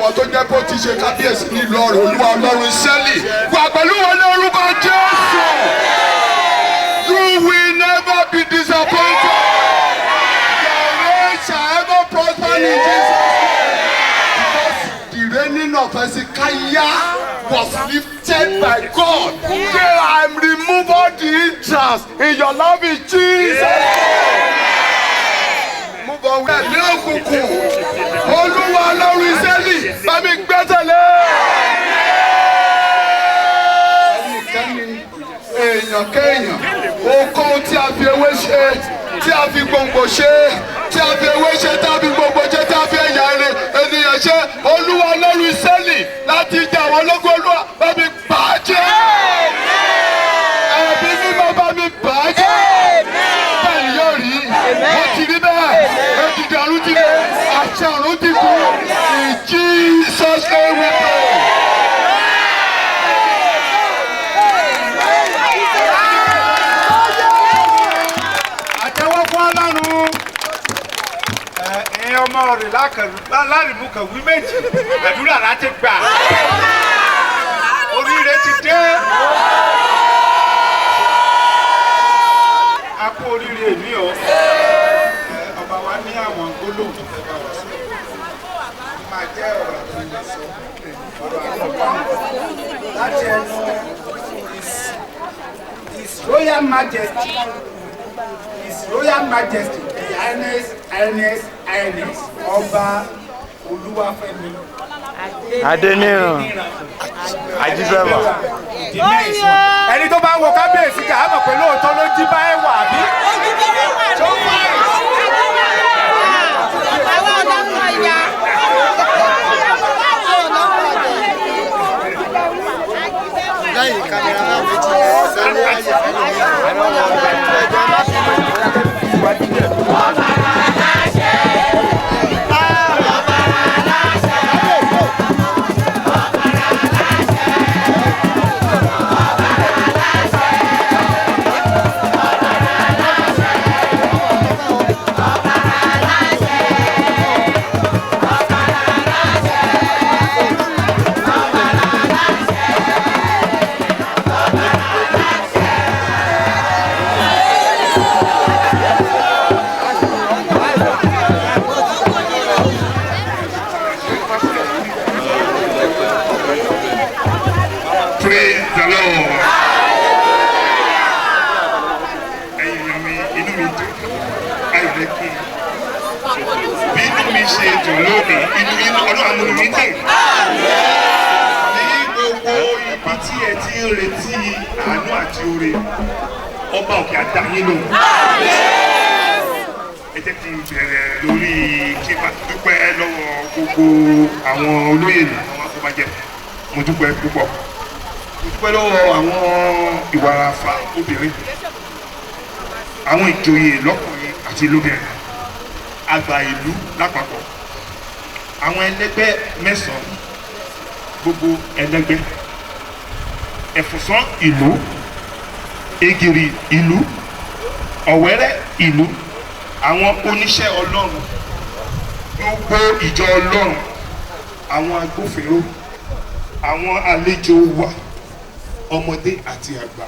àwọn tó jẹ́ kó ti ṣe kábíyèsí nílùú ọ̀rọ̀ Olúwa Ọlọ́run Ísírẹ́lì wà pẹ̀lú wọn ní orúkọ Jésù. You will never be disappointed. Your reign shall ever prosper in Jesus' name. Because the reigning of Hezekiah was lifted by God. Say, I'm remove all the hindrance in your love in Jesus' name. Move on with ẹ̀mí òkùnkùn. Olúwa Ọlọ́run Ísírẹ́lì bá mi gbẹ́sẹ̀ lé. Èèyàn kéèyàn, okòó tí a fi ewé ṣe, tí a fi gbòǹgbò ṣe, tí a fi ewé ṣe, tí a fi gbòǹgbò ṣe, tí a fi ẹ̀yà ènìyàn ṣe, Olúwa Ọlọ́run Ísírẹ́lì láti jà àwọn ológun Olúwa bá mi bàjẹ́. Ẹ̀mí mímọ́ bá mi bàjẹ́. Bẹ́ẹ̀ ni yóò rí, ó ti rí bẹ́ẹ̀, ètùtù àrùn ti lé, àṣà àrùn ti kú. In Jesus' name we pray. Ọmọ rẹ̀ láàrin kan wí méjì àdúrà láti gbà oríire ti dé a kú oríire mi o ọba wa ní àwọn gbólóhùn tó fẹ́ bá wà sọ máa jẹ́ ọ̀rọ̀ tó lè sọ ọ̀rọ̀ àkọ́kọ́ láti ẹnu His Royal Majesty Highness Ọba Olúwafẹ́mi Adéníran Ajíbẹ́wà. Ẹni tó bá ń wo kábíyèsí kà á mọ̀ pé lóòótọ́ ló jí bá ẹwà bí. lẹ́yìn kámẹ́rà náà méjì sáré ayé ọba òkè àdáyé lò. Ẹ jẹ́ kí n bẹ̀rẹ̀ lórí kí n bá dúpẹ́ lọ́wọ́ gbogbo àwọn olóyè mi àwọn afọbajẹ mo dúpẹ́ púpọ̀ mo dúpẹ́ lọ́wọ́ àwọn ìwàràfà obìnrin àwọn ìjòyè lọ́kùnrin àti lóbìnrin àgbà ìlú lápapọ̀ àwọn ẹlẹgbẹ́ mẹ́sàn-án gbogbo ẹlẹgbẹ́ ẹ̀fùsán ìlú Egiri ìlú Ọ̀wẹ́rẹ́ ìlú àwọn oníṣẹ́ Ọlọ́run gbogbo ìjọ Ọlọ́run àwọn agbófinró àwọn àlejò wa ọmọdé àti àgbà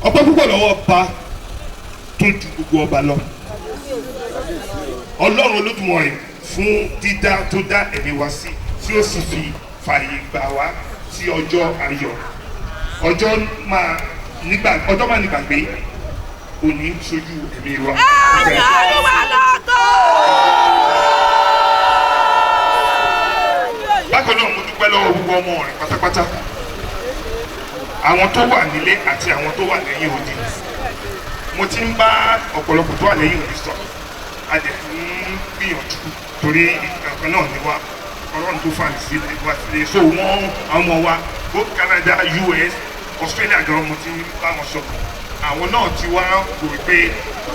ọpẹ́ púpọ̀ lọ́wọ́ ọba tó ju gbogbo ọba lọ Ọlọ́run Olódùmarè fún dídá tó dá ẹ̀mí wa sí tí ó sì fi fààyè gbà wá sí ọjọ́ ayọ̀ ọjọ́ máa nígbàgbé òní ṣojú ẹ̀mí wa. Bákan náà mo dúpẹ́ lọ́wọ́ gbogbo ọmọ rẹ̀ pátápátá àwọn tó wà nílé àti àwọn tó wà lẹ́yìn odi mo ti ń bá ọ̀pọ̀lọpọ̀ tó wà lẹ́yìn odi sọ a dẹ̀ ń gbìyànjú torí ìkankan náà ni wa Ọlọ́run tó fàánì sí ìwà sílé so wọ́n àwọn ọmọ wa both Canada US Australia gan mo ti bá wọn sọ àwọn náà ti wá rò pé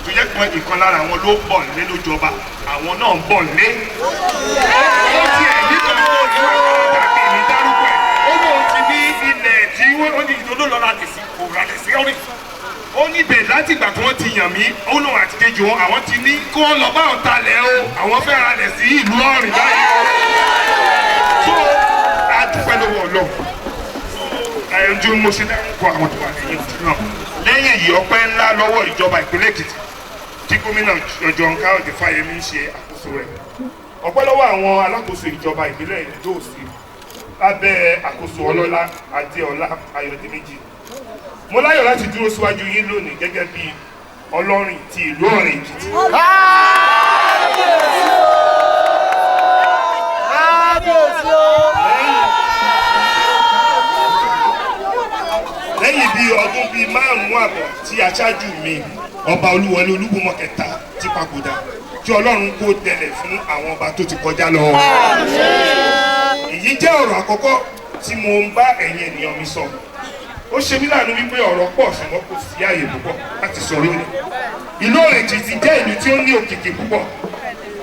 tó yẹ kí ìkan lára àwọn ló bọ̀ nílé ló jọba àwọn náà ń bọ̀ nílé. ó ti ẹ̀ nígbà tó ní tàbí ní dárúkọ ẹ̀ ó lóun ti ní ilẹ̀ tí wọ́n ní ìdúró lọ́la lè sí kò rà lè sí ọ́rì. ó ní bẹ́ẹ̀ láti ìgbà tí wọ́n ti yàn mí ó lóun àti kejì wọn àwọn ti ní kí wọ́n lọ bá wọn talẹ̀ o àwọn fẹ́ ra lẹ̀ sí ìlú ọ̀rìn báyìí. lọ́wọ́ ẹ̀ẹ́dún mo ṣe dárúkọ àwọn tó wà lẹ́yìn òtún náà lẹ́yìn èyí ọpẹ́ ńlá lọ́wọ́ ìjọba ìpínlẹ̀ Èkìtì tí gómìnà John Káyọ̀dé Fáyẹmí ń ṣe àkóso rẹ̀ ọpẹ́ lọ́wọ́ àwọn alákòóso ìjọba ìbílẹ̀ ìdóòsì lábẹ́ àkóso ọlọ́lá Adéọlá Ayọ̀déméjì mo láyọ̀ láti dúró síwájú yín lónìí gẹ́gẹ́ bí ọlọ́rìn ti ìlú Ọ̀rìn Èkìtì. lẹ́yìn bíi ọdún bíi márùn-ún àbọ̀ tí aṣáájú mi ọba Olúwọlé Olúgbòmọ̀ kẹta ti papòdà kí Ọlọ́run kó tẹ̀lẹ̀ fún àwọn ọba tó ti kọjá lọ. èyí jẹ́ ọ̀rọ̀ àkọ́kọ́ tí mo ń bá ẹ̀yin ènìyàn mi sọ. ó ṣe mí láàánú wípé ọ̀rọ̀ pọ̀ ṣùgbọ́n kò sí ààyè púpọ̀ láti sọ lónìí. ìlú Ọ̀rìn Èkìtì jẹ́ ìlú tí ó ní òkìkí púpọ̀.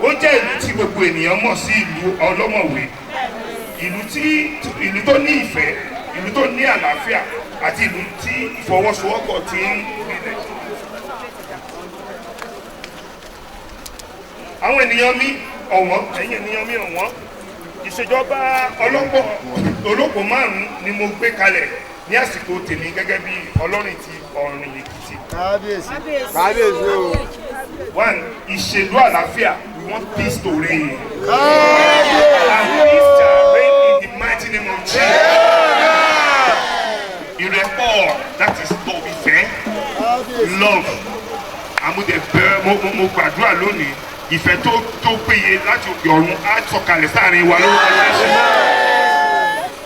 ó jẹ́ ìlú tí gbogbo ènìyàn mọ̀ sí ìlú ọlọ́mọ̀wé. ìlú tó ní ìfẹ́, ìlú tó ní àlàáfíà àti ìlú tí ìfọwọ́sowọ́pọ̀ ti ń gbilẹ̀. àwọn ènìyàn mi ọ̀wọ́n, ẹ̀yin ènìyàn mi ọ̀wọ́n, ìṣèjọba olóko márùn-ún ni mo gbé kalẹ̀ ní àsìkò tèmi gẹ́gẹ́ bí ọlọ́rìn ti Ọ̀rìn Èkìtì. kábíyèsí. kábíyèsí o. One, ìṣèlú àlàáfíà, we want peace to reign. kábíyèsí. And peace shall reign in the mighty name of Jesus. Ìrẹ́pọ̀, that is love, ìfẹ́, love. Àmúdẹ̀bẹ̀ mo gbàdúrà lónìí, ìfẹ́ tó péye láti òkè ọ̀run á sọ̀kalẹ̀ sáàrin wa lórúkọ Jésù.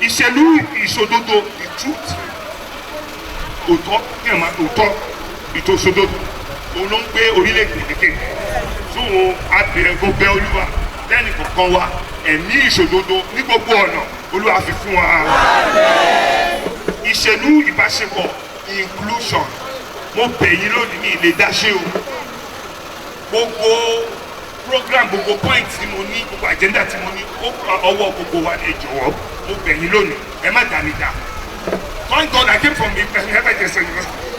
Ìṣèlú ìṣòdodo, the truth, òótọ́, kí ẹ̀ máa òótọ́, ìtòṣòdodo, òun ló ń gbé orílẹ̀-èdè lékè. So abẹ̀rẹ̀ gbogbo Olúwa lẹ́nu kọ̀ọ̀kan wa ẹ̀mí ìṣòdodo ní gbogbo ọ̀nà Olúwa fi fún wa. Ìṣèlú ìbáṣepọ̀ inclusion, mo bẹ̀ yín lónìí ní ilé dáṣẹ́ o. Gbogbo program, gbogbo point tí mo ní, gbogbo agenda tí mo ní, ọwọ́ gbogbo wa ẹ jọ̀wọ́, mo bẹ̀ yín lónìí, ẹ má dà mí dà. Thank God I came from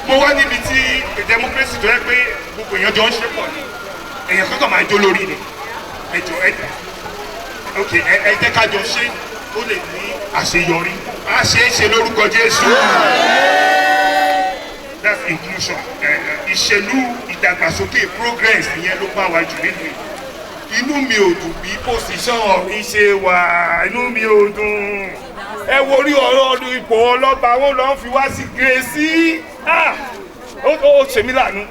mo wá níbi tí democracy tó yẹ pé gbogbo èèyàn jọ ń ṣe pọ̀ ni, èèyàn kankan máa jó lórí ni, ẹ jọ ẹ jẹ́ ká jọ ṣe ó lè ní àṣeyọrí, á ṣe é ṣe lórúkọ Jésù. That's inclusion. Ìṣèlú ìdàgbàsókè progress ìyẹn ló bá wa jù nínú yìí. Inú mi ò dùn bí position Ọ̀rìn ṣe wà, inú mi ò dùn. Ẹ wo orí ọ̀rọ̀ ipò ọlọ́ba wọn lọ fi wá sí gírésì. Ó ṣe mí láàánú,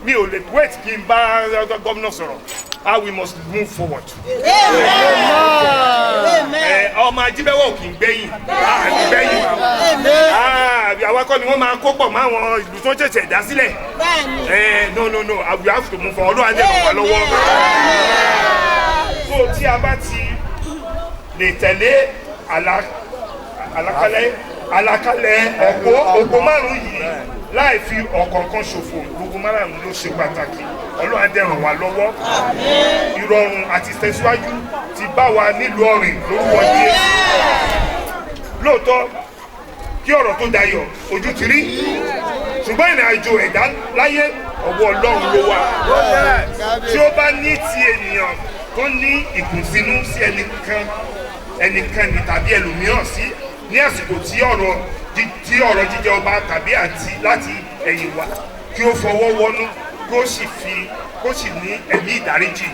mi ò lè wait kí n bá gómìnà sọ̀rọ̀. We must move forward. Ọmọ Ajíbẹ́wọ̀ kì í gbẹ̀yìn, gbẹ̀yìn. Àwa kọ́ ni wọ́n máa kó pọ̀ mọ́ àwọn ìlú tó ṣẹ̀ṣẹ̀ dá sílẹ̀. No, we have to move forward. Ọlọ́run á jẹ́ ràn wá lọ́wọ́. So tí a bá ti lè tẹ̀lé àlàkalẹ̀ òpó márùn-ún yìí láì fi ọ̀kọ̀ọ̀kan ṣòfò, gbogbo márùn-ún ló ṣe pàtàkì. Ọlọ́run á dẹ̀ ràn wá lọ́wọ́. Ìrọ̀rùn àti ìtẹ̀síwájú ti bá wa nílùú Ọ̀rìn lórúkọ Jésù. Lóòótọ́ kí ọ̀rọ̀ tó dayọ̀ ojú ti rí, ṣùgbọ́n ìrìn àjò ẹ̀dá láyé ọwọ́ Ọlọ́run ló wà. Tí ó bá ní ti ènìyàn tó ní ìkùnsínú sí ẹnikẹ́ni tàbí ẹlòmíràn sí ní àsìkò tí ọ̀rọ̀ jíjẹ ọba tàbí àti láti ẹ̀yìn wá, kí ó fọwọ́ wọnú kó sì ní ẹ̀mí ìdáríjì.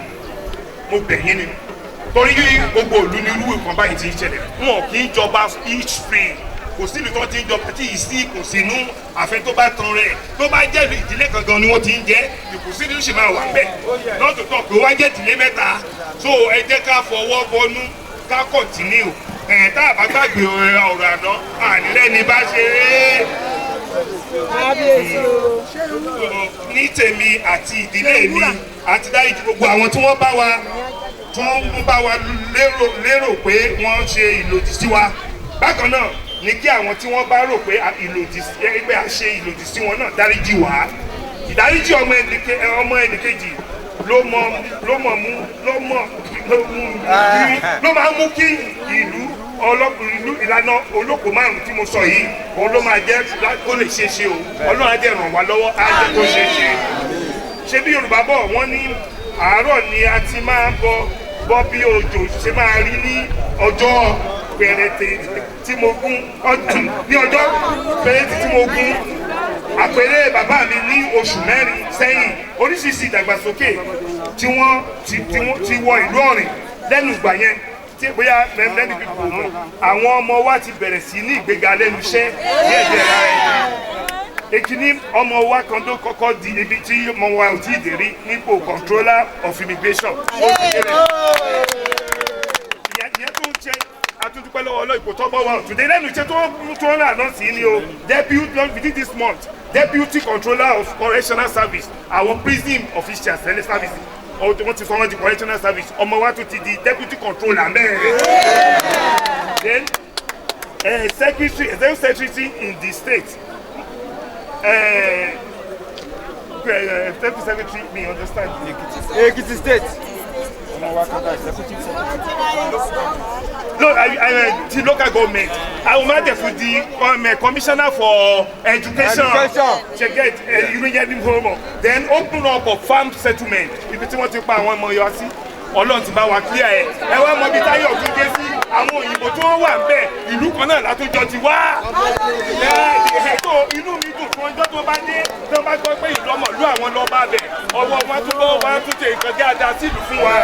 Mo bẹ̀ yín ni, torí gbogbo ìlú ní irú nǹkan báyìí ti ń ṣẹlẹ̀. Wọn kì í jọba each free, kò sí ìlú tó ti ń jọba tí ìsí ìkùnsínú àfẹ tó bá tan rẹ̀, tó bá jẹ́ ìdílé kankan ni wọ́n ti ń jẹ́, ìkùnsínú sì máa wà ń bẹ̀. Lọ́tọ̀ọ̀tọ̀ pé wá jẹ́ ìdílé mẹ́ta, so ẹ jẹ́ ká fọwọ́ bọnú ká kọ̀ntínú. Tá a bá gbàgbé ọ̀rọ̀ àná ànírẹ́ni bá ṣe é. Ní tèmi àti ìdílé mi àti dáríjì gbogbo àwọn tí wọ́n bá wa lérò pé wọ́n ṣe ìlòdì sí wa. Bákan náà ni kí àwọn tí wọ́n bá rò pé a ṣe ìlòdì sí wọn náà dáríjì wá. Ìdáríjì ọmọ ẹnìkejì ló máa mú kí ìlànà olóko márùn tí mo sọ yìí òun ló máa jẹ́ kó lè ṣe é ṣe o. Ọlọ́run á jẹ́ ràn wá lọ́wọ́, á jẹ́ kó ṣe é ṣe. Ṣé bí Yorùbá bọ̀ wọ́n ní àárọ̀ ni a ti máa bọ́ bí òjò ṣe máa rí ní ọjọ́ péréte tí mo gún ní ọjọ́ péréte tí mo gún àpèrè bàbá mi ní oṣù mẹ́rin sẹ́yìn oríṣiríṣi ìdàgbàsókè tí wọ́n ti wọ ìlú Ọ̀rìn lẹ́nu ìgbà yẹn tí bóyá lẹ́nu pípò mọ̀ àwọn ọmọ wa ti bẹ̀rẹ̀ sí ní ìgbéga lẹ́nu iṣẹ́ díẹ̀díẹ̀ lára ẹ̀ èkìní ọmọ wa kan tó kọ́kọ́ di ibi tí ọmọ wa ò tí ì dé rí nípò controller of immigration ó ti kéré ìyẹn tó ń ṣe àtúntúpẹ́ lọ́wọ́ ọlọ́ ìpò tọ́gbọ́ wa today lẹ́nu iṣẹ́ tó ń rà náà sí ni o within this month deputy controller of correctional service àwọn prison officials tẹ́lẹ̀ service wọ́n ti sọ wọ́n di correctional service ọmọ wa tún ti di deputy controller mẹ́rin then secretary executive secretary in the state executive secretary me understand Ekiti State. No, the local government. I will make the commissioner for education. Check it, you get him home. Then open up a farm settlement. If you want to buy one more, you see. Ọlọ́run ti bá wa clear ẹ̀ ẹ wá mọ ibi táyọ̀ tún dé sí àwọn òyìnbó tí wọ́n wà ń bẹ̀ ìlú kan náà látúnjọ ti wá. Inú mi dùn fún ọjọ́ tó bá dé tó bá gbọ́ pé ìlú ọmọ ìlú àwọn lọ́ọ́ bá bẹ̀ ọwọ́ wọn tún bọ́ wọn tún ṣe nǹkan dáadáa sílùú fún wa.